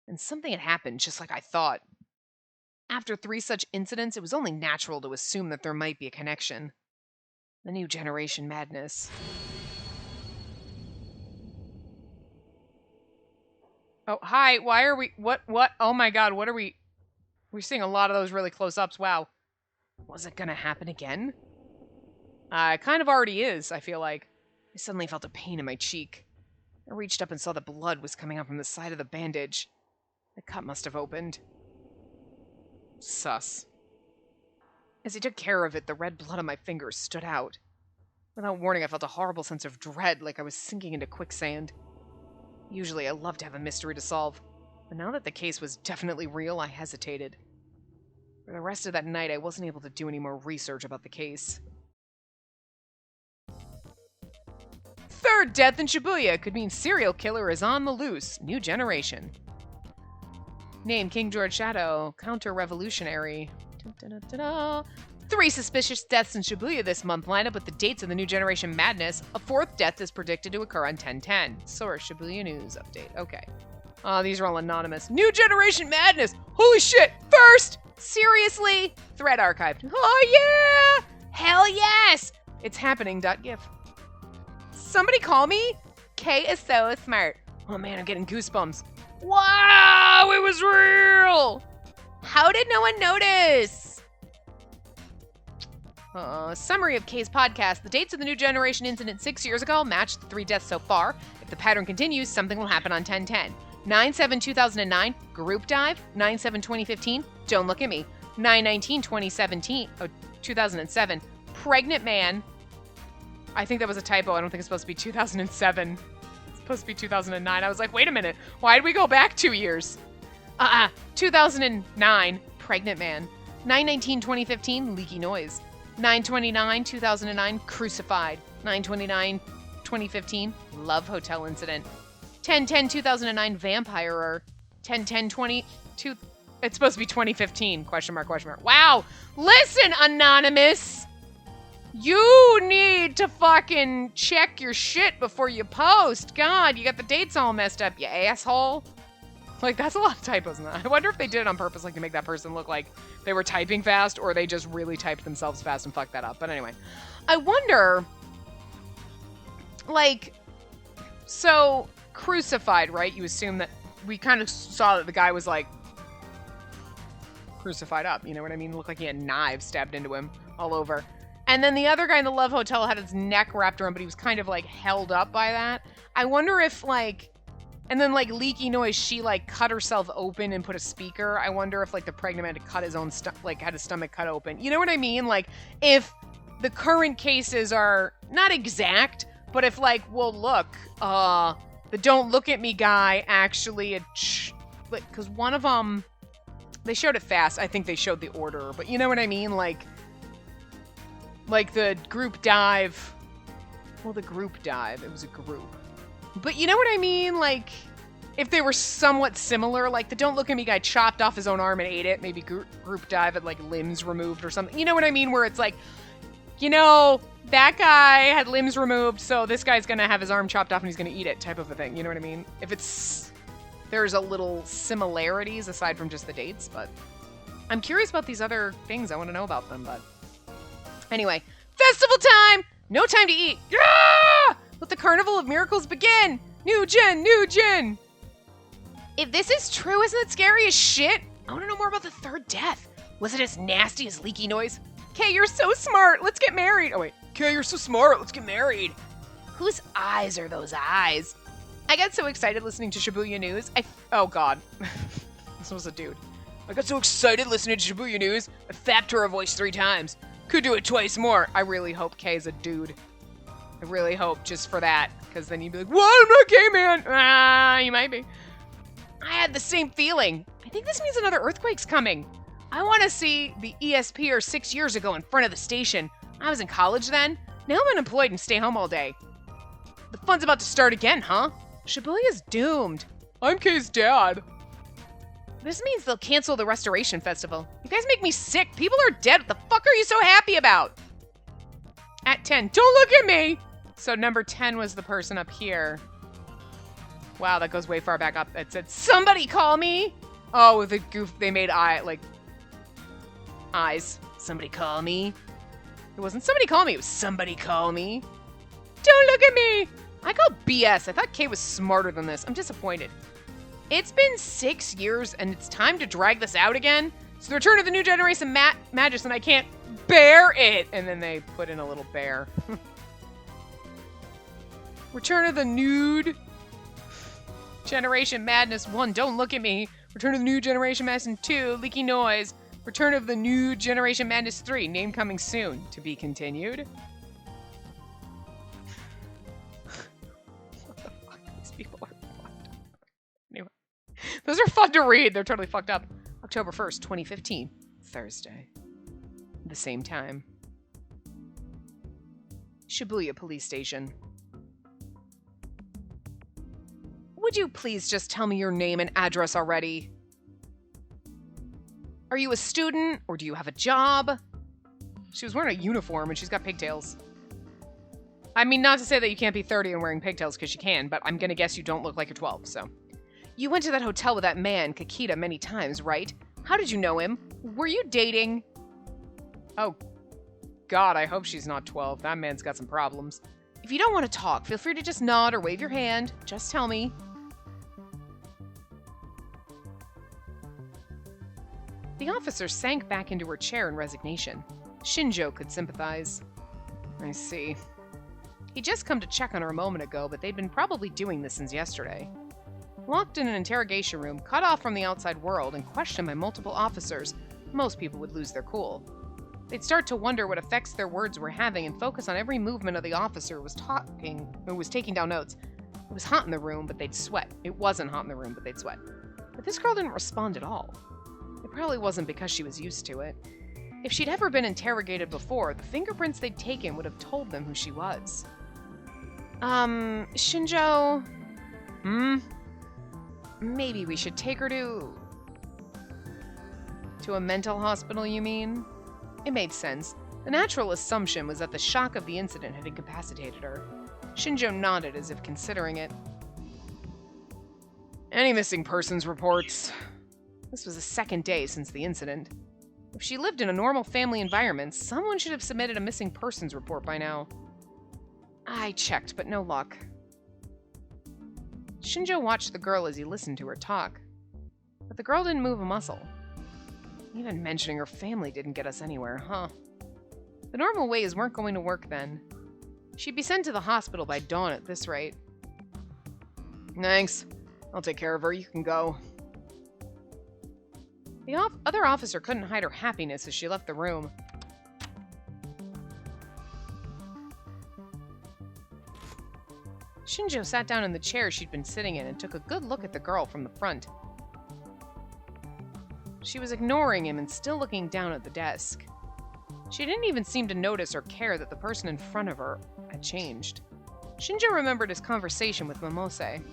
And something had happened just like I thought. After 3 such incidents, it was only natural to assume that there might be a connection. The New Generation Madness. Oh, hi, why are we... What? Oh my god, what are we... We're seeing a lot of those really close-ups, wow. Was it gonna happen again? It kind of already is, I feel like. I suddenly felt a pain in my cheek. I reached up and saw that blood was coming out from the side of the bandage. The cut must have opened. Sus. As he took care of it, the red blood on my fingers stood out. Without warning, I felt a horrible sense of dread, like I was sinking into quicksand. Usually, I love to have a mystery to solve, but now that the case was definitely real, I hesitated. For the rest of that night, I wasn't able to do any more research about the case. Third death in Shibuya could mean serial killer is on the loose. New generation. Name King George Shadow. Counter-revolutionary. 3 suspicious deaths in Shibuya this month line up with the dates of the New Generation Madness. A 4th death is predicted to occur on 10/10. Source, Shibuya News Update. Okay. These are all anonymous. New Generation Madness! Holy shit! First! Seriously? Thread archived. Oh yeah! Hell yes! It's happening.gif. Somebody call me? Kei is so smart. Oh man, I'm getting goosebumps. Wow! It was real! How did no one notice? Summary of Kay's podcast. The dates of the New Generation incident 6 years ago match the 3 deaths so far. If the pattern continues, something will happen on 10/10. 9/7/2009, group dive. 9/7/2015, don't look at me. 2007, pregnant man. I think that was a typo. I don't think it's supposed to be 2007. It's supposed to be 2009. I was like, wait a minute. Why did we go back 2 years? 2009, pregnant man. 9/19/2015, leaky noise. 9/29/2009, crucified. 9/29/2015, love hotel incident. 10/10/2009, vampirer. 10/10/22. It's supposed to be 2015, question mark, question mark. Wow. Listen, Anonymous. You need to fucking check your shit before you post. God, you got the dates all messed up, you asshole. Like, that's a lot of typos in that. I wonder if they did it on purpose, like, to make that person look like they were typing fast, or they just really typed themselves fast and fucked that up. But anyway, I wonder, like, so crucified, right? You assume that we kind of saw that the guy was, like, crucified up. You know what I mean? Looked like he had knives stabbed into him all over. And then the other guy in the Love Hotel had his neck wrapped around, but he was kind of, like, held up by that. I wonder if, like... And then, like, leaky noise, she, like, cut herself open and put a speaker. I wonder if, like, the pregnant man had cut his own had his stomach cut open. You know what I mean? Like, if the current cases are not exact, but if, like, well, look, the don't look at me guy actually, because one of them, they showed it fast. I think they showed the order, but you know what I mean? Like the group dive. Well, the group dive, it was a group. But you know what I mean? Like, if they were somewhat similar, like the don't look at me guy chopped off his own arm and ate it, maybe group dive had, like, limbs removed or something. You know what I mean? Where it's like, you know, that guy had limbs removed, so this guy's gonna have his arm chopped off and he's gonna eat it type of a thing. You know what I mean? If there's a little similarities aside from just the dates, but I'm curious about these other things. I want to know about them, but anyway, festival time! No time to eat. Yeah! Let the Carnival of Miracles begin! New gen, new gen! If this is true, isn't it scary as shit? I want to know more about the third death. Was it as nasty as leaky noise? Kay, you're so smart. Let's get married. Oh, wait. Kay, you're so smart. Let's get married. Whose eyes are those eyes? I got so excited listening to Shibuya News. Oh, God. This was a dude. I got so excited listening to Shibuya News, I fapped her voice 3 times. Could do it twice more. I really hope Kay's a dude. I really hope, just for that, because then you'd be like, what? I'm not gay, man. You might be. I had the same feeling. I think this means another earthquake's coming. I want to see the ESPer 6 years ago in front of the station. I was in college then. Now I'm unemployed and stay home all day. The fun's about to start again, huh? Shibuya's doomed. I'm Kay's dad. This means they'll cancel the Restoration Festival. You guys make me sick. People are dead. What the fuck are you so happy about? At 10. Don't look at me! So number 10 was the person up here. Wow, that goes way far back up. It said, somebody call me! Oh, with a goof, they made eyes. Somebody call me. It wasn't somebody call me, it was somebody call me. Don't look at me! I call BS. I thought Kay was smarter than this. I'm disappointed. It's been 6 years, and it's time to drag this out again. It's the return of the new generation Magus, and I can't bear it! And then they put in a little bear. Return of the nude Generation Madness 1, Don't Look at Me. Return of the New Generation Madness 2, Leaky Noise. Return of the New Generation Madness 3, name coming soon. To be continued. What the fuck? These people are fucked up. Anyway. Those are fun to read. They're totally fucked up. October 1st, 2015. Thursday. The same time. Shibuya Police Station. Would you please just tell me your name and address already? Are you a student, or do you have a job? She was wearing a uniform, and she's got pigtails. I mean, not to say that you can't be 30 and wearing pigtails, because you can, but I'm gonna guess you don't look like you're 12, so. You went to that hotel with that man, Kakita, many times, right? How did you know him? Were you dating? Oh, God, I hope she's not 12. That man's got some problems. If you don't want to talk, feel free to just nod or wave your hand. Just tell me. The officer sank back into her chair in resignation. Shinjo could sympathize. I see. He'd just come to check on her a moment ago, but they'd been probably doing this since yesterday. Locked in an interrogation room, cut off from the outside world, and questioned by multiple officers, most people would lose their cool. They'd start to wonder what effects their words were having and focus on every movement of the officer who was taking down notes. It was hot in the room, but they'd sweat. It wasn't hot in the room, but they'd sweat. But this girl didn't respond at all. It probably wasn't because she was used to it. If she'd ever been interrogated before, the fingerprints they'd taken would have told them who she was. Shinjo? Maybe we should take her to a mental hospital, you mean? It made sense. The natural assumption was that the shock of the incident had incapacitated her. Shinjo nodded as if considering it. Any missing persons reports? This was the second day since the incident. If she lived in a normal family environment, someone should have submitted a missing persons report by now. I checked, but no luck. Shinjo watched the girl as he listened to her talk. But the girl didn't move a muscle. Even mentioning her family didn't get us anywhere, huh? The normal ways weren't going to work then. She'd be sent to the hospital by dawn at this rate. Thanks. I'll take care of her. You can go. The other officer couldn't hide her happiness as she left the room. Shinjo sat down in the chair she'd been sitting in and took a good look at the girl from the front. She was ignoring him and still looking down at the desk. She didn't even seem to notice or care that the person in front of her had changed. Shinjo remembered his conversation with Momose.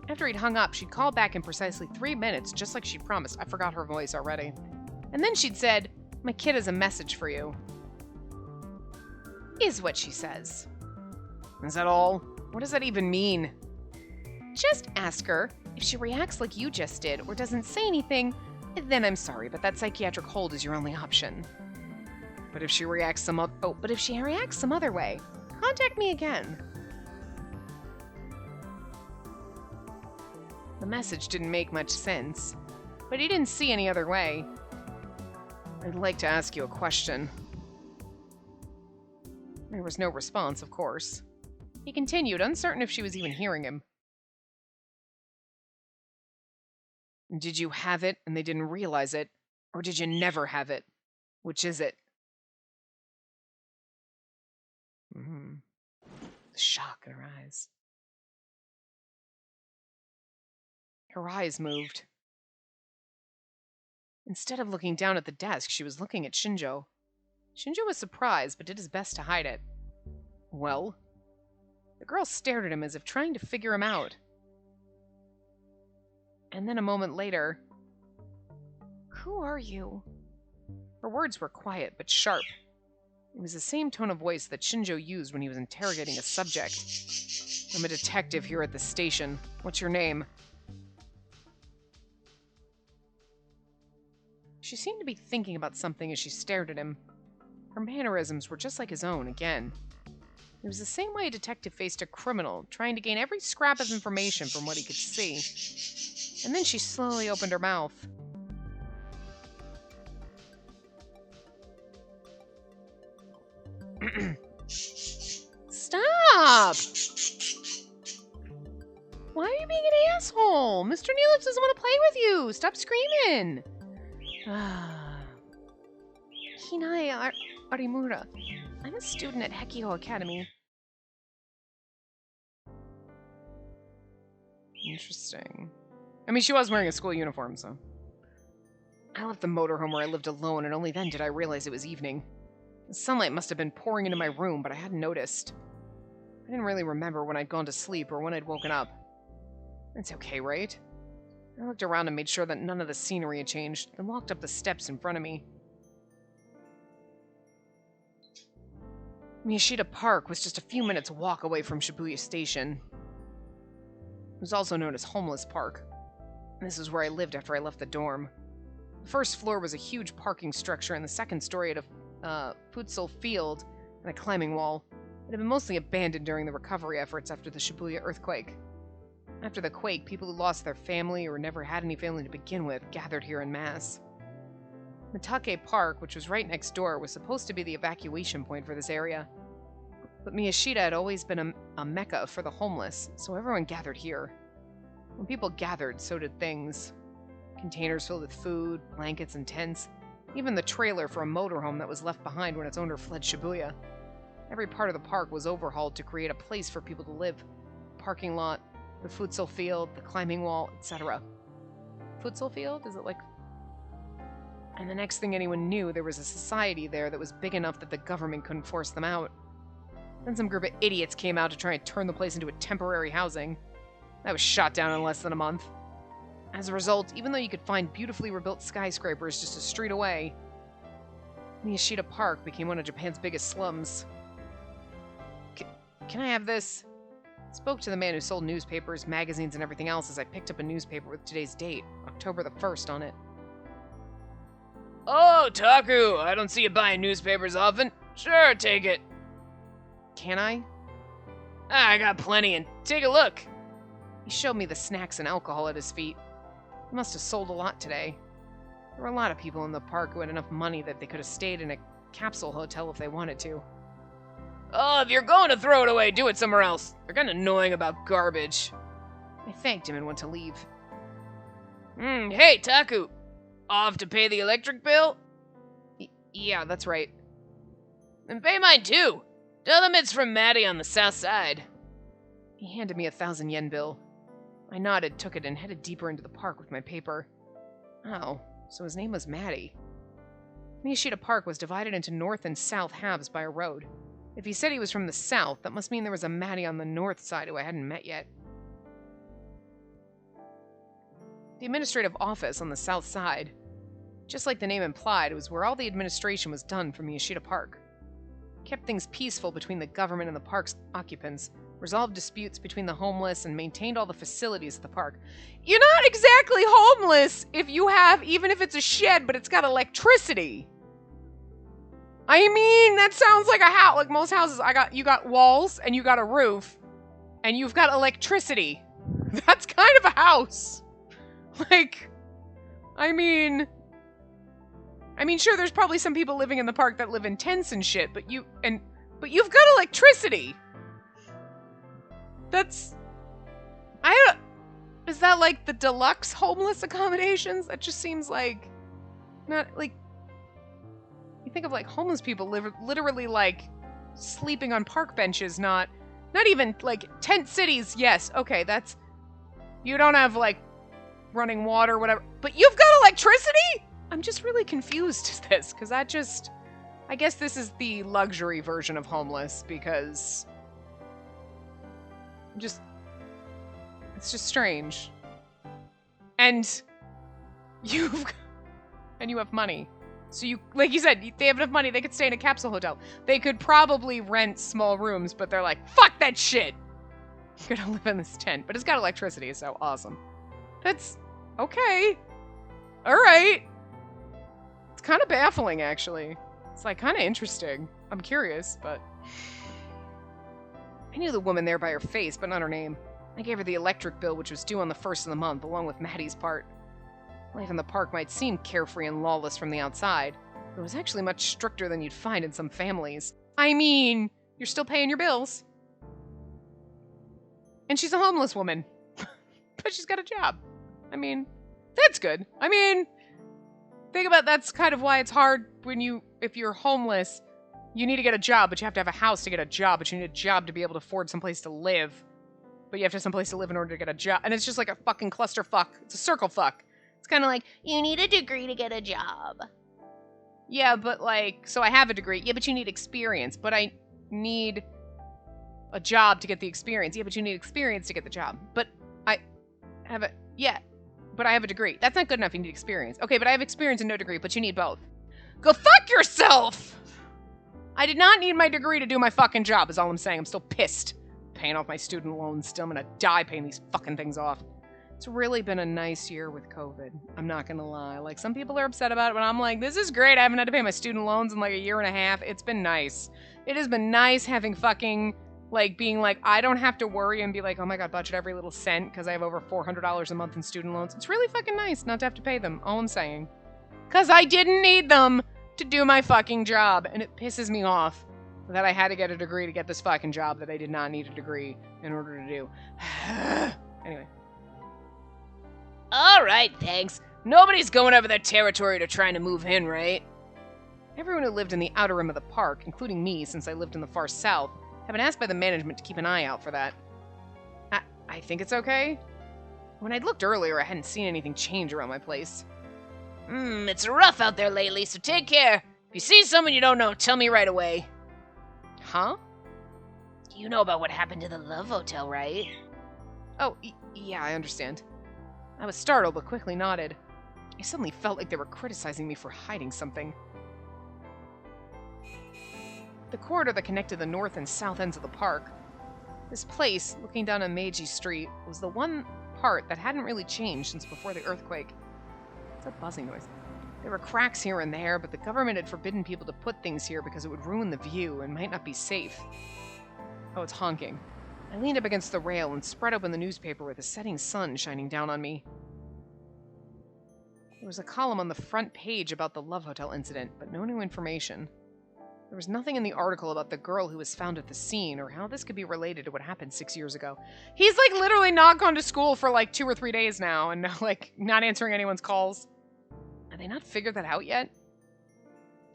After he'd hung up, she'd call back in precisely 3 minutes, just like she'd promised. I forgot her voice already. And then she'd said, "My kid has a message for you." Is what she says. Is that all? What does that even mean? Just ask her. If she reacts like you just did, or doesn't say anything, then I'm sorry, but that psychiatric hold is your only option. But if she reacts some other way, contact me again. The message didn't make much sense, but he didn't see any other way. I'd like to ask you a question. There was no response, of course. He continued, uncertain if she was even hearing him. Did you have it and they didn't realize it? Or did you never have it? Which is it? The shock in her eyes. Her eyes moved. Instead of looking down at the desk, she was looking at Shinjo. Shinjo was surprised, but did his best to hide it. Well? The girl stared at him as if trying to figure him out. And then a moment later, "Who are you?" Her words were quiet but sharp. It was the same tone of voice that Shinjo used when he was interrogating a subject. "I'm a detective here at the station. What's your name?" She seemed to be thinking about something as she stared at him. Her mannerisms were just like his own again. It was the same way a detective faced a criminal, trying to gain every scrap of information from what he could see. And then she slowly opened her mouth. Stop! Why are you being an asshole? Mr. Neelix doesn't want to play with you. Stop screaming. Hinai Arimura. I'm a student at Hekio Academy. Interesting. I mean, she was wearing a school uniform, so. I left the motorhome where I lived alone, and only then did I realize it was evening. The sunlight must have been pouring into my room, but I hadn't noticed. I didn't really remember when I'd gone to sleep or when I'd woken up. It's okay, right? I looked around and made sure that none of the scenery had changed, then walked up the steps in front of me. Miyashita Park was just a few minutes' walk away from Shibuya Station. It was also known as Homeless Park. And this is where I lived after I left the dorm. The first floor was a huge parking structure, and the second story had a futsal field and a climbing wall. It had been mostly abandoned during the recovery efforts after the Shibuya earthquake. After the quake, people who lost their family or never had any family to begin with gathered here en masse. Mitake Park, which was right next door, was supposed to be the evacuation point for this area. But Miyashita had always been a mecca for the homeless, so everyone gathered here. When people gathered, so did things. Containers filled with food, blankets, and tents. Even the trailer for a motorhome that was left behind when its owner fled Shibuya. Every part of the park was overhauled to create a place for people to live. The parking lot, the futsal field, the climbing wall, etc. Futsal field? Is it like... And the next thing anyone knew, there was a society there that was big enough that the government couldn't force them out. Then some group of idiots came out to try and turn the place into a temporary housing. That was shot down in less than a month. As a result, even though you could find beautifully rebuilt skyscrapers just a street away, Miyashita Park became one of Japan's biggest slums. Can I have this? I spoke to the man who sold newspapers, magazines, and everything else as I picked up a newspaper with today's date, October the 1st, on it. Oh, Taku, I don't see you buying newspapers often. Sure, take it. Can I? I got plenty, and take a look. He showed me the snacks and alcohol at his feet. He must have sold a lot today. There were a lot of people in the park who had enough money that they could have stayed in a capsule hotel if they wanted to. Oh, if you're going to throw it away, do it somewhere else. They're kind of annoying about garbage. I thanked him and went to leave. Hey, Taku. Off to pay the electric bill? Yeah, that's right. And pay mine too. Tell them it's from Maddie on the south side. He handed me a 1,000 yen bill. I nodded, took it, and headed deeper into the park with my paper. Oh, so his name was Maddie. Miyashita Park was divided into north and south halves by a road. If he said he was from the south, that must mean there was a Maddie on the north side who I hadn't met yet. The administrative office on the south side, just like the name implied, was where all the administration was done for Miyashita Park. Kept things peaceful between the government and the park's occupants, resolved disputes between the homeless, and maintained all the facilities at the park. You're not exactly homeless if you have, even if it's a shed, but it's got electricity. I mean, that sounds like a house. Like most houses, you got walls, and you got a roof, and you've got electricity. That's kind of a house. Like, I mean, sure, there's probably some people living in the park that live in tents and shit, but you've got electricity. Is that like the deluxe homeless accommodations? That just seems like, not like, you think of like homeless people literally like sleeping on park benches, not even like tent cities. Yes, okay, you don't have like running water, whatever, but you've got electricity? I'm just really confused as this, because I guess this is the luxury version of homeless, because it's just strange. And you have money. So like you said, they have enough money, they could stay in a capsule hotel. They could probably rent small rooms, but they're like, fuck that shit! You're gonna live in this tent. But it's got electricity, so awesome. That's okay. Alright. It's kind of baffling, actually. It's like kind of interesting. I'm curious, but I knew the woman there by her face, but not her name. I gave her the electric bill, which was due on the 1st of the month, along with Maddie's part. Life in the park might seem carefree and lawless from the outside, but it was actually much stricter than you'd find in some families. I mean, you're still paying your bills. And she's a homeless woman. But she's got a job. I mean, that's good. I mean, think about that's kind of why it's hard if you're homeless, you need to get a job, but you have to have a house to get a job, but you need a job to be able to afford someplace to live. But you have to have someplace to live in order to get a job. And it's just like a fucking clusterfuck. It's a circle fuck. It's kind of like, You need a degree to get a job. yeah, but like, so I have a degree. Yeah, but you need experience. But I need a job to get the experience. Yeah, but you need experience to get the job. But I have but I have a degree. That's not good enough. You need experience. Okay, but I have experience and no degree, but you need both. Go fuck yourself! I did not need my degree to do my fucking job, is all I'm saying. I'm still pissed. Paying off my student loans still. I'm gonna die paying these fucking things off. It's really been a nice year with COVID. I'm not gonna lie. Like, some people are upset about it, but I'm like, this is great. I haven't had to pay my student loans in like a year and a half. It's been nice. It has been nice having fucking, like, being like, I don't have to worry and be like, oh my god, budget every little cent because I have over $400 a month in student loans. It's really fucking nice not to have to pay them. All I'm saying. Because I didn't need them to do my fucking job. And it pisses me off that I had to get a degree to get this fucking job that I did not need a degree in order to do. Anyway. Alright, thanks. Nobody's going over their territory to trying to move in, right? Everyone who lived in the outer rim of the park, including me since I lived in the far south, have been asked by the management to keep an eye out for that. I think it's okay. When I'd looked earlier, I hadn't seen anything change around my place. It's rough out there lately, so take care. If you see someone you don't know, tell me right away. Huh? You know about what happened to the Love Hotel, right? Oh, yeah, I understand. I was startled, but quickly nodded. I suddenly felt like they were criticizing me for hiding something. The corridor that connected the north and south ends of the park. This place, looking down a Meiji Street, was the one part that hadn't really changed since before the earthquake. What's that buzzing noise? There were cracks here and there, but the government had forbidden people to put things here because it would ruin the view and might not be safe. Oh, it's honking. I leaned up against the rail and spread open the newspaper with the setting sun shining down on me. There was a column on the front page about the Love Hotel incident, but no new information. There was nothing in the article about the girl who was found at the scene or how this could be related to what happened 6 years ago. He's like literally not gone to school for like 2 or 3 days now and like not answering anyone's calls. Have they not figured that out yet?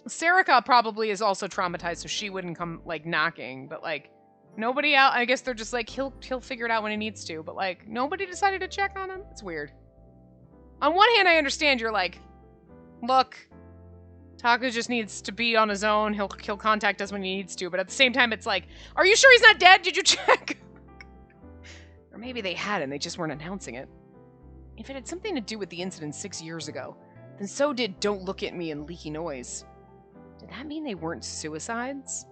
Serica probably is also traumatized, so she wouldn't come like knocking, but like nobody out. I guess they're just like he'll figure it out when he needs to, but like nobody decided to check on him. It's weird. On one hand, I understand you're like, look, Taku just needs to be on his own. He'll contact us when he needs to. But at the same time, it's like, are you sure he's not dead? Did you check? Or maybe they had and they just weren't announcing it. If it had something to do with the incident 6 years ago, then so did Don't Look at Me and Leaky Noise. Did that mean they weren't suicides?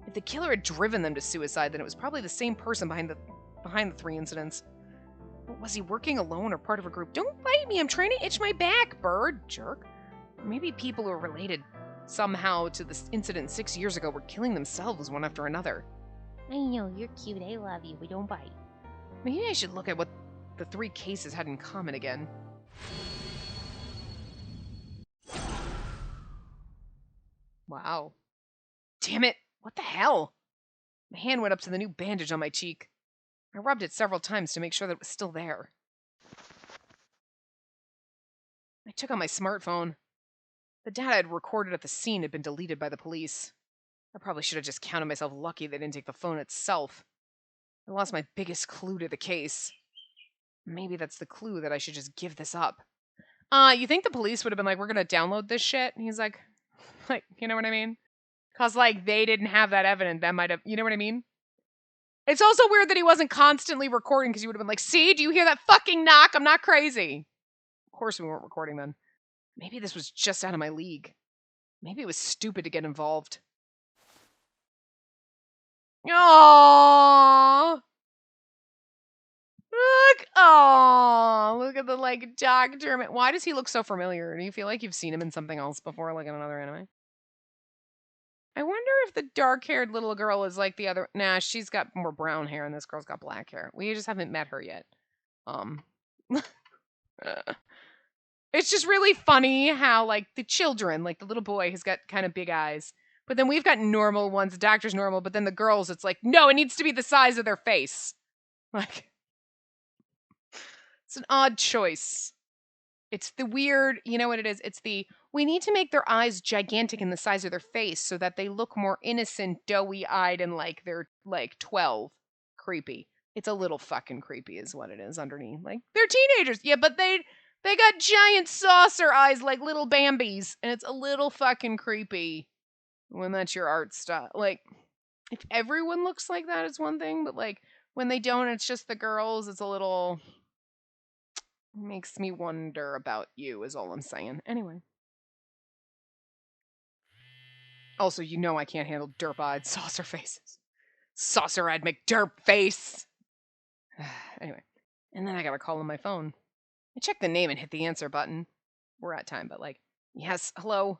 If the killer had driven them to suicide, then it was probably the same person behind the 3 incidents. But was he working alone or part of a group? Don't bite me, I'm trying to itch my back, bird, jerk. Maybe people who are related somehow to this incident 6 years ago were killing themselves one after another. I know, you're cute, I love you, but don't bite. Maybe I should look at what the 3 cases had in common again. Wow. Damn it, what the hell? My hand went up to the new bandage on my cheek. I rubbed it several times to make sure that it was still there. I took out my smartphone. The data I'd recorded at the scene had been deleted by the police. I probably should have just counted myself lucky they didn't take the phone itself. I lost my biggest clue to the case. Maybe that's the clue that I should just give this up. You think the police would have been like, we're gonna download this shit? And he's like, you know what I mean? Because, like, they didn't have that evidence. That might have, you know what I mean? It's also weird that he wasn't constantly recording because he would have been like, see, do you hear that fucking knock? I'm not crazy. Of course we weren't recording then. Maybe this was just out of my league. Maybe it was stupid to get involved. Aww. Look at the, like, doctor. Why does he look so familiar? Do you feel like you've seen him in something else before, like in another anime? I wonder if the dark-haired little girl is like the other. Nah, she's got more brown hair and this girl's got black hair. We just haven't met her yet. It's just really funny how, like, the children, like the little boy has got kind of big eyes. But then we've got normal ones, the doctor's normal, but then the girls, it's like, no, it needs to be the size of their face. Like, it's an odd choice. It's the weird, you know what it is? It's the, we need to make their eyes gigantic in the size of their face so that they look more innocent, doughy-eyed, and like they're, like, 12. Creepy. It's a little fucking creepy is what it is underneath. Like, they're teenagers. Yeah, but they got giant saucer eyes like little Bambis, and it's a little fucking creepy when that's your art style. Like, if everyone looks like that, it's one thing, but, like, when they don't, it's just the girls, it's a little... Makes me wonder about you, is all I'm saying. Anyway. Also, you know I can't handle derp-eyed saucer faces. Saucer-eyed McDerp face! Anyway. And then I got a call on my phone. I checked the name and hit the answer button. We're at time, but, like, yes, hello?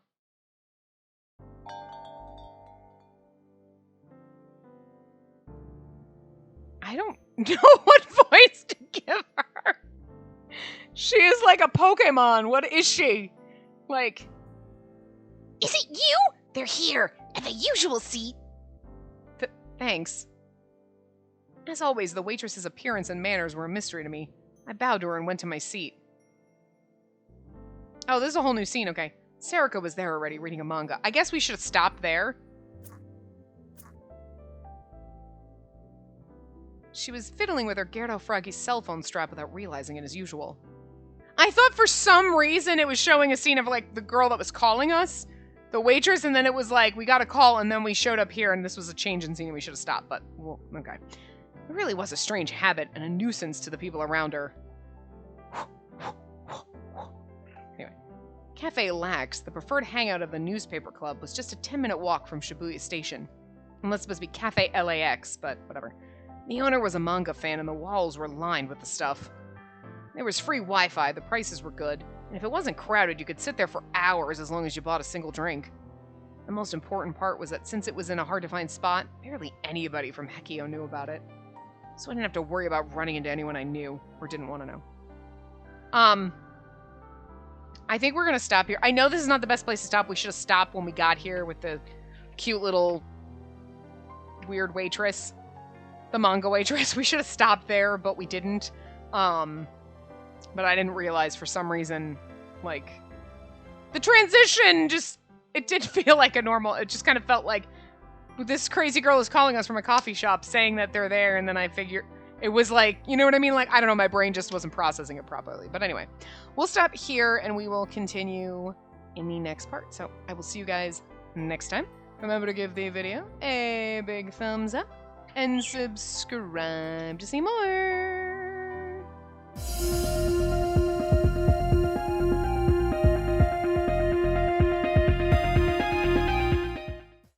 I don't know what voice to give her. She is like a Pokemon. What is she? Like, Is it you? They're here, at the usual seat. Thanks. As always, the waitress's appearance and manners were a mystery to me. I bowed to her and went to my seat. Oh, this is a whole new scene, okay. Sarika was there already, reading a manga. I guess we should have stopped there. She was fiddling with her Gerdo Froggy's cell phone strap without realizing it as usual. I thought for some reason it was showing a scene of, like, the girl that was calling us, the waitress, and then it was like, we got a call, and then we showed up here, and this was a change in scene, and we should have stopped, but, well, okay. It really was a strange habit and a nuisance to the people around her. Anyway. Cafe Lax, the preferred hangout of the newspaper club, was just a 10-minute walk from Shibuya Station. Unless it's supposed to be Cafe LAX, but whatever. The owner was a manga fan, and the walls were lined with the stuff. There was free Wi-Fi, the prices were good, and if it wasn't crowded, you could sit there for hours as long as you bought a single drink. The most important part was that since it was in a hard-to-find spot, barely anybody from Hekio knew about it. So I didn't have to worry about running into anyone I knew, or didn't want to know. I think we're gonna stop here. I know this is not the best place to stop. We should have stopped when we got here with the cute little weird waitress. The manga waitress. We should have stopped there, but we didn't. But I didn't realize for some reason, like, the transition just, it didn't feel like a normal, it just kind of felt like this crazy girl is calling us from a coffee shop saying that they're there, and then I figure, it was like, you know what I mean? Like, I don't know, my brain just wasn't processing it properly. But anyway, we'll stop here, and we will continue in the next part. So I will see you guys next time. Remember to give the video a big thumbs up, and subscribe to see more.